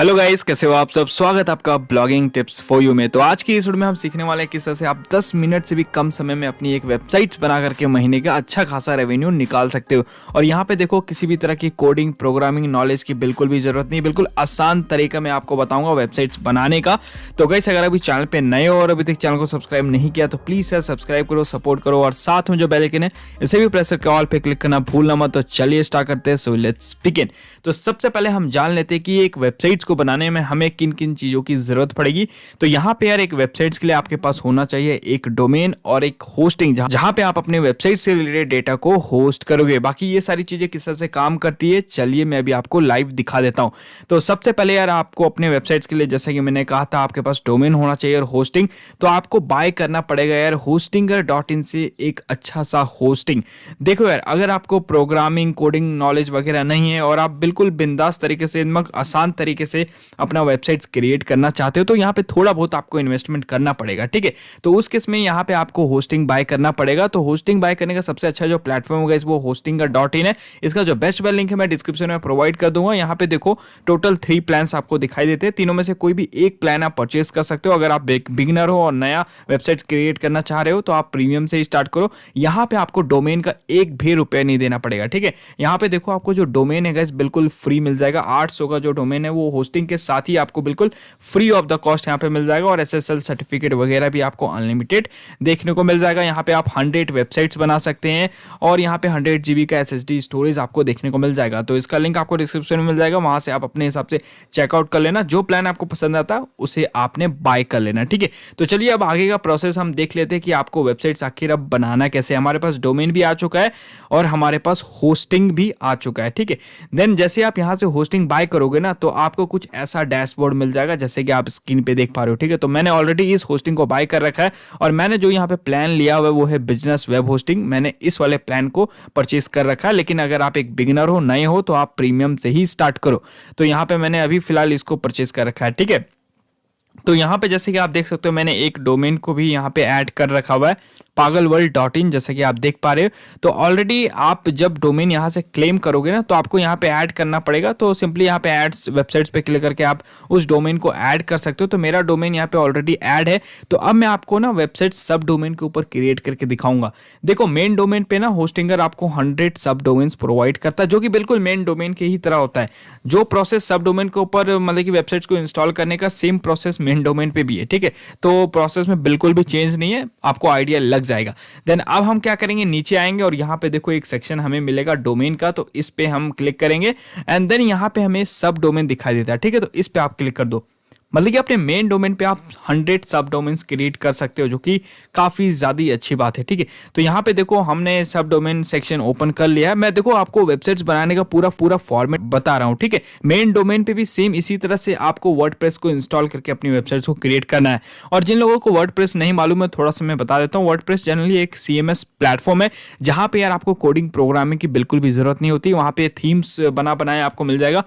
Hello guys, कैसे हो आप सब। स्वागत है आपका ब्लॉगिंग टिप्स फॉर यू में। तो आज की इस वीडियो में हम सीखने वाले हैं किस तरह से आप 10 मिनट से भी कम समय में अपनी एक वेबसाइट्स बना करके महीने का अच्छा खासा रेवेन्यू निकाल सकते हो। और यहाँ पे देखो, किसी भी तरह की कोडिंग प्रोग्रामिंग नॉलेज की बिल्कुल भी जरूरत नहीं, बिल्कुल आसान तरीका मैं आपको बताऊंगा वेबसाइट्स बनाने का। तो गाइस, अगर अभी चैनल पे नए हो और अभी तक चैनल को सब्सक्राइब नहीं किया तो प्लीज यार सब्सक्राइब करो, सपोर्ट करो और साथ में जो बेल आइकन है इसे भी प्रेस करके ऑल पे क्लिक करना भूलना मत। तो चलिए स्टार्ट करते हैं। So let's begin. तो सबसे पहले हम जान लेते हैं कि एक वेबसाइट्स को बनाने में हमें किन किन चीजों की जरूरत पड़ेगी। तो यहाँ पे यार एक वेबसाइट्स के लिए आपके पास होना चाहिए एक डोमेन और एक होस्टिंग, जहां पे आप अपने वेबसाइट से रिलेटेड डेटा को होस्ट करोगे। बाकी ये सारी चीजें किस तरह से काम करती है चलिए मैं अभी आपको लाइव दिखा देता हूं। तो सबसे पहले यार आपको अपने वेबसाइट्स के लिए, जैसे कि मैंने कहा था, आपके पास डोमेन होना चाहिए और होस्टिंग। तो आपको बाय करना पड़ेगा यार hostinger.in से एक अच्छा सा होस्टिंग। देखो यार, अगर आपको प्रोग्रामिंग कोडिंग नॉलेज वगैरह नहीं है और आप बिल्कुल बिंदास तरीके से, आसान तरीके से अपना वेबसाइट्स क्रिएट करना चाहते हो तो यहाँ पे थोड़ा बहुत आपको इन्वेस्टमेंट करना पड़ेगा, ठीक है। तो उस केस में यहाँ पे आपको होस्टिंग बाय करना पड़ेगा। तो होस्टिंग बाय करने का सबसे अच्छा जो प्लेटफॉर्म होगा वो hostinger.in है। इसका जो बेस्ट लिंक है मैं डिस्क्रिप्शन में प्रोवाइड कर दूंगा। यहाँ पे देखो टोटल 3 प्लान्स आपको दिखाई देते हैं। तीनों में से कोई भी एक प्लान आप परचेस कर सकते हो। अगर आप बिगिनर हो और नया वेबसाइट क्रिएट करना चाह रहे हो तो आप प्रीमियम से ही स्टार्ट करो। यहाँ पे आपको डोमेन का एक भी रुपया नहीं देना पड़ेगा, ठीक है। यहाँ पे देखो आपको जो डोमेन है गाइस बिल्कुल फ्री मिल जाएगा। 800 का जो डोमेन है वो होस्टिंग के साथ ही आपको बिल्कुल फ्री ऑफ द कॉस्ट यहाँ पे मिल जाएगा। और SSL सर्टिफिकेट वगैरह भी आपको अनलिमिटेड देखने को मिल जाएगा। यहाँ पे आप 100 वेबसाइट्स बना सकते हैं और यहाँ पे 100 GB का SSD स्टोरेज आपको देखने को मिल जाएगा। तो इसका लिंक आपको डिस्क्रिप्शन में मिल जाएगा, वहां से आप अपने हिसाब से चेकआउट कर लेना। जो प्लान आपको पसंद आता है उसे आपने बाय कर लेना, ठीक है। तो चलिए अब आगे का प्रोसेस हम देख लेते हैं कि आपको वेबसाइट्स आखिर अब बनाना कैसे। हमारे पास डोमेन भी आ चुका है और हमारे पास होस्टिंग भी आ चुका है, ठीक है। देन जैसे आप यहाँ से होस्टिंग बाय करोगे ना तो आपको कुछ ऐसा डैशबोर्ड मिल जाएगा जैसे कि आप स्क्रीन पे देख पा रहे हो, ठीक है। तो मैंने ऑलरेडी इस होस्टिंग को बाय कर रखा है और मैंने जो यहाँ पे प्लान लिया हुआ है वो है बिजनेस वेब होस्टिंग। मैंने इस वाले प्लान को परचेस कर रखा है। लेकिन अगर आप एक बिगिनर हो, नए हो, तो आप प्रीमियम से ही स्टार्ट करो। तो यहाँ पे मैंने अभी फिलहाल इसको परचेस कर रखा है, ठीक है। तो यहाँ पे जैसे कि आप देख सकते हो मैंने एक डोमेन को भी यहाँ पे ऐड कर रखा हुआ है, pagalworld.in, जैसे कि आप देख पा रहे हो। तो ऑलरेडी आप जब डोमेन यहाँ से क्लेम करोगे ना तो आपको यहाँ पे ऐड करना पड़ेगा। तो सिंपली यहाँ पे एड्स वेबसाइट्स पे क्लिक करके आप उस डोमेन को ऐड कर सकते हो। तो मेरा डोमेन यहाँ पे ऑलरेडी ऐड है। तो अब मैं आपको ना वेबसाइट सब डोमेन के ऊपर क्रिएट करके दिखाऊंगा। देखो, मेन डोमेन पे ना होस्टिंगर आपको 100 सब डोमेन्स प्रोवाइड करता है, जो कि बिल्कुल मेन डोमेन के ही तरह होता है। जो प्रोसेस सब डोमेन के ऊपर मतलब कि वेबसाइट्स को इंस्टॉल करने का सेम प्रोसेस मेन डोमेन पे भी है, ठीक है। तो प्रोसेस में बिल्कुल भी चेंज नहीं है, आपको आइडिया लग जाएगा। देन अब हम क्या करेंगे, नीचे आएंगे और यहाँ पे देखो एक सेक्शन हमें मिलेगा डोमेन का। तो इस पे हम क्लिक करेंगे एंड देन यहाँ पे हमें सब डोमेन दिखाई देता है, ठीक है। तो इस पे आप क्लिक कर दो। मतलब कि अपने मेन डोमेन पे आप 100 सब डोमेन्स क्रिएट कर सकते हो, जो कि काफी ज्यादा अच्छी बात है, ठीक है। तो यहाँ पे देखो हमने सब डोमेन सेक्शन ओपन कर लिया है। मैं देखो आपको वेबसाइट्स बनाने का पूरा फॉर्मेट बता रहा हूँ, ठीक है। मेन डोमेन पे भी सेम इसी तरह से आपको वर्डप्रेस को इंस्टॉल करके अपनी वेबसाइट्स को क्रिएट करना है। और जिन लोगों को वर्डप्रेस नहीं मालूम है, थोड़ा सा मैं बता देता हूँ। वर्डप्रेस जनरली एक CMS प्लेटफॉर्म है जहाँ पे यार आपको कोडिंग प्रोग्रामिंग की बिल्कुल भी जरूरत नहीं होती। वहाँ पे थीम्स बना बनाया आपको मिल जाएगा,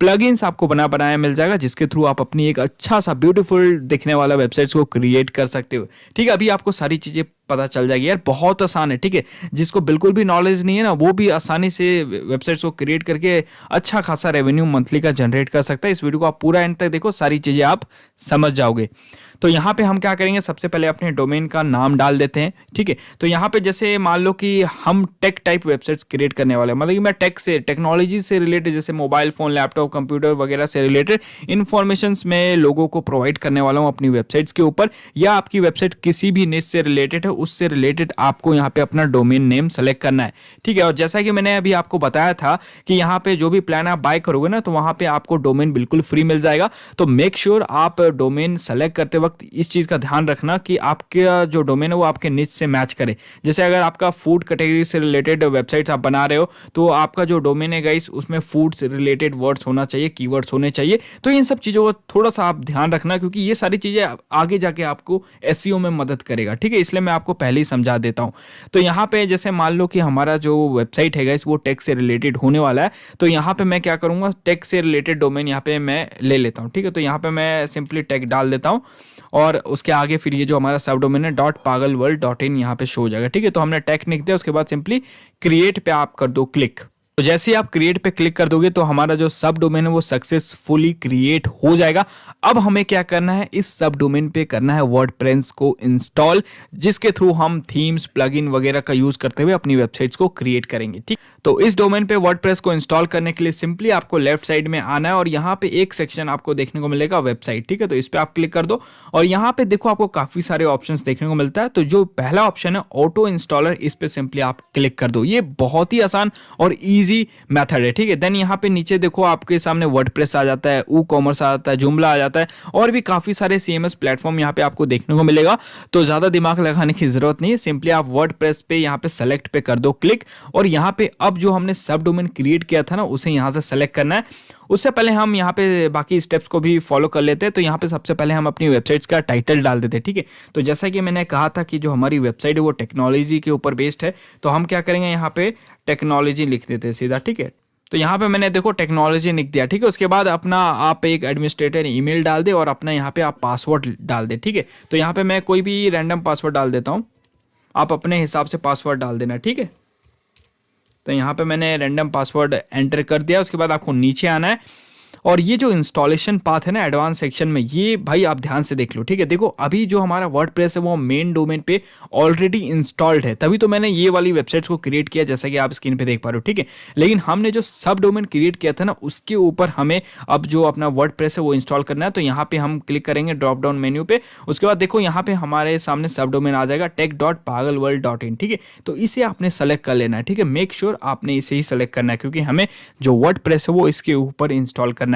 प्लगइन्स आपको बना बनाया मिल जाएगा, जिसके थ्रू आप अपनी एक अच्छा सा ब्यूटीफुल दिखने वाला वेबसाइट्स को क्रिएट कर सकते हो, ठीक है। अभी आपको सारी चीजें पता चल जाएगी यार, बहुत आसान है, ठीक है। जिसको बिल्कुल भी नॉलेज नहीं है ना वो भी आसानी से वेबसाइट्स को क्रिएट करके अच्छा खासा रेवेन्यू मंथली का जनरेट कर सकता है। इस वीडियो को आप पूरा एंड तक देखो, सारी चीजें आप समझ जाओगे। तो यहाँ पे हम क्या करेंगे, सबसे पहले अपने डोमेन का नाम डाल देते हैं, ठीक है। तो यहाँ पे जैसे मान लो कि हम टेक टाइप वेबसाइट्स क्रिएट करने वाले हैं, मतलब कि मैं टेक्नोलॉजी से रिलेटेड, जैसे मोबाइल फोन, लैपटॉप, कंप्यूटर वगैरह से रिलेटेड इंफॉर्मेशन में लोगों को प्रोवाइड करने वाला हूँ अपनी वेबसाइट्स के ऊपर। या आपकी वेबसाइट किसी भी निश से रिलेटेड है, उससे रिलेटेड आपको यहाँ पे अपना डोमेन नेम सेलेक्ट करना है, ठीक है। और जैसा कि मैंने अभी आपको बताया था कि यहाँ पे जो भी प्लान आप बाय करोगे ना तो वहां पे आपको डोमेन बिल्कुल फ्री मिल जाएगा। तो मेक श्योर आप डोमेन सेलेक्ट करते वक्त इस चीज का ध्यान रखना कि आपका जो डोमेन है वो आपके निच से मैच करे। जैसे अगर आपका फूड कैटेगरी से रिलेटेड वेबसाइट्स आप बना रहे हो तो आपका जो डोमेन है गाइस उसमें फूड से रिलेटेड वर्ड्स होना चाहिए, कीवर्ड्स होने चाहिए। तो इन सब चीजों का थोड़ा सा आप ध्यान रखना, क्योंकि ये सारी चीजें आगे जाके आपको SEO में मदद करेगा, ठीक है। इसलिए मैं आपको पहले ही समझा देता हूं। तो यहाँ पे जैसे मान लो कि हमारा जो वेबसाइट है गाइस वो टेक से रिलेटेड होने वाला है। तो यहाँ पे मैं क्या करूंगा, टेक से रिलेटेड डोमेन यहाँ पे मैं ले लेता हूँ, ठीक है। तो यहाँ पे मैं सिंपली टेक डाल देता हूँ और उसके आगे फिर ये जो हमारा सब डोमेन है .pagalworld.in यहाँ पे शो हो जाएगा, ठीक है। तो हमने टेक लिख दिया, उसके बाद सिंपली क्रिएट पे आप कर दो क्लिक। तो जैसे ही आप क्रिएट पे क्लिक कर दोगे तो हमारा जो सब डोमेन है वो सक्सेसफुली क्रिएट हो जाएगा। अब हमें क्या करना है, इस सब डोमेन पे करना है वर्डप्रेस को इंस्टॉल, जिसके थ्रू हम थीम्स प्लगइन वगैरह का यूज करते हुए अपनी वेबसाइट्स को क्रिएट करेंगे। ठीक, तो इस डोमेन पे वर्डप्रेस को इंस्टॉल करने के लिए सिंपली आपको लेफ्ट साइड में आना है और यहाँ पे एक सेक्शन आपको देखने को मिलेगा वेबसाइट। ठीक है, तो इस पे आप क्लिक कर दो और यहाँ पे देखो आपको काफी सारे ऑप्शंस देखने को मिलता है। तो जो पहला ऑप्शन है ऑटो इंस्टॉलर, इस पे सिंपली आप क्लिक कर दो। ये बहुत ही आसान और इजी मेथड है। ठीक है, देन यहाँ पे नीचे देखो आपके सामने वर्डप्रेस आ जाता है, वूकॉमर्स आ जाता है, जुमला आ जाता है और भी काफी सारे सीएमएस प्लेटफॉर्म यहाँ पे आपको देखने को मिलेगा। तो ज्यादा दिमाग लगाने की जरूरत नहीं है, सिंपली आप वर्डप्रेस पे यहाँ पे सेलेक्ट पे कर दो क्लिक और यहाँ पे अब जो हमने सब डोमेन क्रिएट किया था ना उसे यहाँ से सेलेक्ट करना है। उससे पहले हम यहाँ पे बाकी स्टेप्स को भी फॉलो कर लेते हैं। तो यहाँ पे सबसे पहले हम अपनी वेबसाइट्स का टाइटल डाल देते हैं। ठीक है, तो जैसा कि मैंने कहा था कि जो हमारी वेबसाइट है वो टेक्नोलॉजी के ऊपर बेस्ड है, तो हम क्या करेंगे यहाँ पे टेक्नोलॉजी लिख देते हैं सीधा। ठीक है, तो यहाँ पे मैंने देखो टेक्नोलॉजी लिख दिया। ठीक है, उसके बाद अपना आप एक एडमिनिस्ट्रेटर ईमेल डाल दे और अपना यहाँ पे आप पासवर्ड डाल दे। ठीक है, तो यहाँ पे मैं कोई भी रैंडम पासवर्ड डाल देता हूँ, आप अपने हिसाब से पासवर्ड डाल देना। ठीक है, तो यहाँ पे मैंने रैंडम पासवर्ड एंटर कर दिया। उसके बाद आपको नीचे आना है और ये जो इंस्टॉलेशन पाथ है ना एडवांस सेक्शन में, ये भाई आप ध्यान से देख लो। ठीक है, देखो अभी जो हमारा वर्डप्रेस है वो मेन डोमेन पे ऑलरेडी इंस्टॉल्ड है, तभी तो मैंने ये वाली वेबसाइट्स को क्रिएट किया जैसा कि आप स्क्रीन पे देख पा रहे हो। ठीक है, लेकिन हमने जो सब डोमेन क्रिएट किया था ना उसके ऊपर हमें अब जो अपना वर्डप्रेस है वो इंस्टॉल करना है। तो यहाँ पे हम क्लिक करेंगे ड्रॉप डाउन मेन्यू पे। उसके बाद देखो यहाँ पे हमारे सामने सब डोमेन आ जाएगा tech.pagalworld.in। ठीक है, तो इसे आपने सेलेक्ट कर लेना है। ठीक है, मेक श्योर आपने इसे ही सेलेक्ट करना है क्योंकि हमें जो वर्डप्रेस है वो इसके ऊपर इंस्टॉल करना है।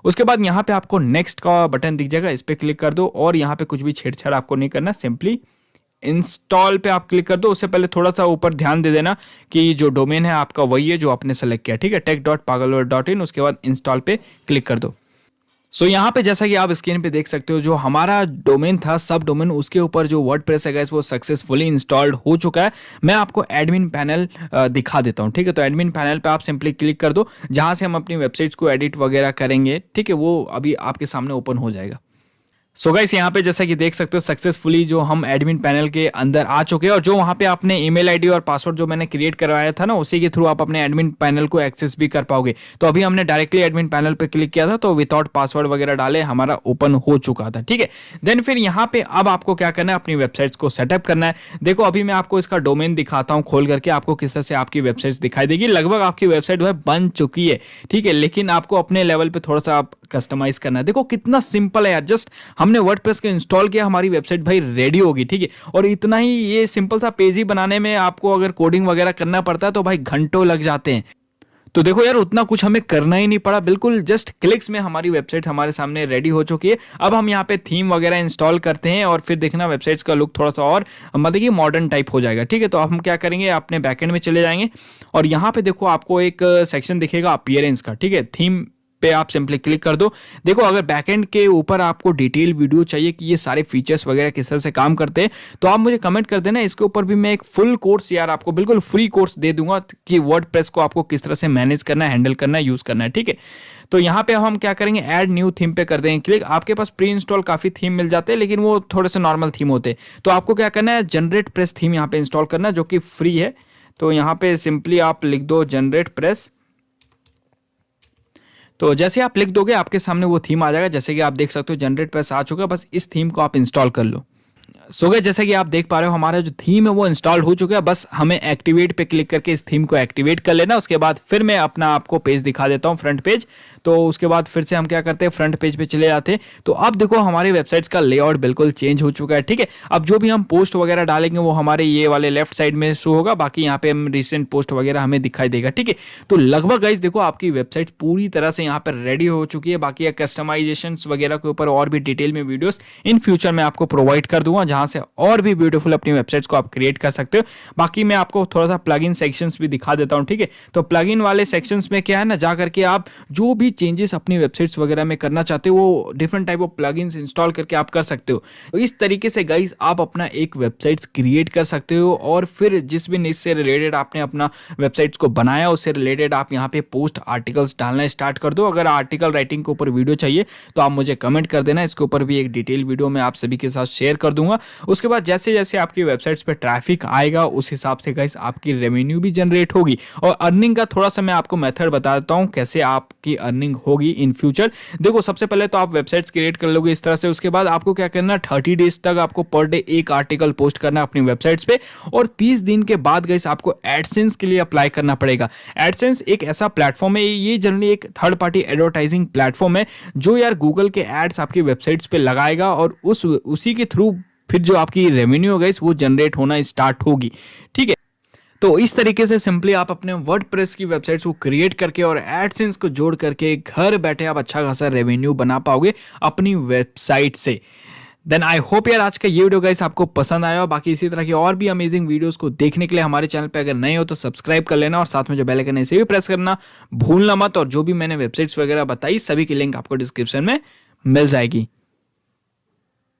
उसके बाद यहाँ पे आपको नेक्स्ट का बटन दिख जाएगा, इस पे क्लिक कर दो और यहाँ पे कुछ भी छेड़छाड़ आपको नहीं करना, सिंपली इंस्टॉल पे आप क्लिक कर दो। उससे पहले थोड़ा सा ऊपर ध्यान दे देना कि जो डोमेन है आपका वही है जो आपने सेलेक्ट किया। ठीक है, tech.pagalworld.in, उसके बाद इंस्टॉल पे क्लिक कर दो। सो यहाँ पे जैसा कि आप स्क्रीन पे देख सकते हो जो हमारा डोमेन था सब डोमेन, उसके ऊपर जो वर्डप्रेस है गाइस वो सक्सेसफुली इंस्टॉल्ड हो चुका है। मैं आपको एडमिन पैनल दिखा देता हूँ। ठीक है, तो एडमिन पैनल पे आप सिंपली क्लिक कर दो, जहाँ से हम अपनी वेबसाइट्स को एडिट वगैरह करेंगे। ठीक है, वो अभी आपके सामने ओपन हो जाएगा। सो गाइस यहाँ पे जैसा कि देख सकते हो सक्सेसफुली जो हम एडमिन पैनल के अंदर आ चुके हैं और जो वहाँ पे आपने ईमेल आईडी और पासवर्ड जो मैंने क्रिएट करवाया था ना उसी के थ्रू आप अपने एडमिन पैनल को एक्सेस भी कर पाओगे। तो अभी हमने डायरेक्टली एडमिन पैनल पे क्लिक किया था तो विदाउट पासवर्ड वगैरह डाले हमारा ओपन हो चुका था। ठीक है, देन फिर यहाँ पे अब आपको क्या करना है, अपनी वेबसाइट्स को सेटअप करना है। देखो अभी मैं आपको इसका डोमेन दिखाता हूँ खोल करके, आपको किस तरह से आपकी वेबसाइट दिखाई देगी। लगभग आपकी वेबसाइट जो है बन चुकी है। ठीक है, लेकिन आपको अपने लेवल पे थोड़ा सा आप कस्टमाइज करना है। देखो कितना सिंपल है यार, जस्ट हमने वर्डप्रेस को इंस्टॉल किया, हमारी वेबसाइट भाई रेडी होगी। ठीक है, और इतना ही, ये सिंपल सा पेज ही बनाने में आपको अगर कोडिंग वगैरह करना पड़ता है तो भाई घंटों लग जाते हैं। तो देखो यार उतना कुछ हमें करना ही नहीं पड़ा, बिल्कुल जस्ट क्लिक्स में हमारी वेबसाइट हमारे सामने रेडी हो चुकी है। अब हम यहाँ पे थीम वगैरह इंस्टॉल करते हैं और फिर देखना वेबसाइट्स का लुक थोड़ा सा और मतलब कि मॉडर्न टाइप हो जाएगा। ठीक है, तो अब हम क्या करेंगे, अपने बैकएंड में चले जाएंगे और यहाँ पे देखो आपको एक सेक्शन दिखेगा अपीयरेंस का। ठीक है, थीम पे आप सिंपली क्लिक कर दो। देखो अगर बैकएंड के ऊपर आपको डिटेल वीडियो चाहिए कि ये सारे फीचर्स वगैरह किस तरह से काम करते हैं तो आप मुझे कमेंट कर देना, इसके ऊपर भी मैं एक फुल कोर्स यार आपको बिल्कुल फ्री कोर्स दे दूंगा कि वर्डप्रेस को आपको किस तरह से मैनेज करना है, हैंडल करना है, यूज करना है। ठीक है, तो यहाँ पे हम क्या करेंगे, ऐड न्यू थीम पे कर देंगे क्लिक। आपके पास प्री इंस्टॉल काफी थीम मिल जाते हैं लेकिन वो थोड़े से नॉर्मल थीम होते हैं, तो आपको क्या करना है, जनरेट प्रेस थीम यहाँ पे इंस्टॉल करना है जो कि फ्री है। तो यहाँ पे सिंपली आप लिख दो जनरेट प्रेस। तो जैसे आप लिख दोगे आपके सामने वो थीम आ जाएगा। जैसे कि आप देख सकते हो जनरेट प्रेस आ चुका है, बस इस थीम को आप इंस्टॉल कर लो। सो गए जैसे कि आप देख पा रहे हो हमारा जो थीम है वो इंस्टॉल हो चुका है, बस हमें एक्टिवेट पे क्लिक करके इस थीम को एक्टिवेट कर लेना। उसके बाद फिर मैं अपना आपको पेज दिखा देता हूँ, फ्रंट पेज। तो उसके बाद फिर से हम क्या करते हैं, फ्रंट पेज पे चले जाते हैं। तो अब देखो हमारी वेबसाइट्स का लेआउट बिल्कुल चेंज हो चुका है। ठीक है, अब जो भी हम पोस्ट वगैरह डालेंगे वो हमारे ये वाले लेफ्ट साइड में शो होगा, बाकी यहाँ पे हम रिसेंट पोस्ट वगैरह हमें दिखाई देगा। ठीक है, तो लगभग गाइस देखो आपकी वेबसाइट पूरी तरह से यहाँ पर रेडी हो चुकी है। बाकी कस्टमाइजेशन वगैरह के ऊपर और भी डिटेल में वीडियोस इन फ्यूचर में आपको प्रोवाइड कर दूंगा, जहां से और भी ब्यूटीफुल अपनी वेबसाइट्स को आप क्रिएट कर सकते हो। बाकी मैं आपको थोड़ा सा प्लगइन सेक्शंस भी दिखा देता हूं। ठीक है, तो प्लगइन वाले सेक्शंस में क्या है ना, जा करके आप जो भी चेंजेस अपनी वेबसाइट्स वगैरह में करना चाहते हो वो different type of plugins install करके आप कर सकते हो। तो इस तरीके से गाइस आप अपना एक वेबसाइट्स क्रिएट कर सकते हो और फिर जिस भी निश से रिलेटेड आपने अपना वेबसाइट्स को बनाया उससे रिलेटेड आप यहाँ पे पोस्ट आर्टिकल्स डालना स्टार्ट कर दो। अगर आर्टिकल राइटिंग के ऊपर वीडियो चाहिए तो आप मुझे कमेंट कर देना, इसके ऊपर भी एक डिटेल वीडियो मैं आप सभी के साथ शेयर कर दूंगा। उसके बाद जैसे जैसे आपकी वेबसाइट्स पे ट्रैफिक आएगा उस हिसाब से गाइस आपकी रेवेन्यू भी जनरेट होगी। और अर्निंग का थोड़ा सा मैं आपको मेथड बता देता हूँ कैसे आपकी अर्निंग होगी इन फ्यूचर। देखो सबसे पहले तो आप वेबसाइट्स क्रिएट कर लोगे इस तरह से, उसके बाद आपको क्या करना, 30 डेज तक आपको पर डे एक आर्टिकल पोस्ट करना अपनी वेबसाइट्स पे, और 30 दिन के बाद गाइस आपको एडसेंस के लिए अप्लाई करना पड़ेगा। एडसेंस एक ऐसा प्लेटफॉर्म है, ये जनरली एक थर्ड पार्टी एडवर्टाइजिंग प्लेटफॉर्म है जो यार गूगल के एड्स आपकी वेबसाइट्स पे लगाएगा और उसी के थ्रू फिर जो आपकी रेवेन्यू होगा वो जनरेट होना स्टार्ट होगी। ठीक है, तो इस तरीके से सिंपली आप अपने वर्डप्रेस की वेबसाइट्स को क्रिएट करके और एडसेंस को जोड़ करके घर बैठे आप अच्छा खासा रेवेन्यू बना पाओगे अपनी वेबसाइट से। देन आई होप यार आज का ये वीडियो गाइस आपको पसंद आया हो। बाकी इसी तरह की और भी अमेजिंग वीडियोस को देखने के लिए हमारे चैनल पे अगर नए हो तो सब्सक्राइब कर लेना और साथ में जो बेल आइकन है इसे भी प्रेस करना भूलना मत। और जो भी मैंने वेबसाइट्स वगैरह बताई सभी की लिंक आपको डिस्क्रिप्शन में मिल जाएगी।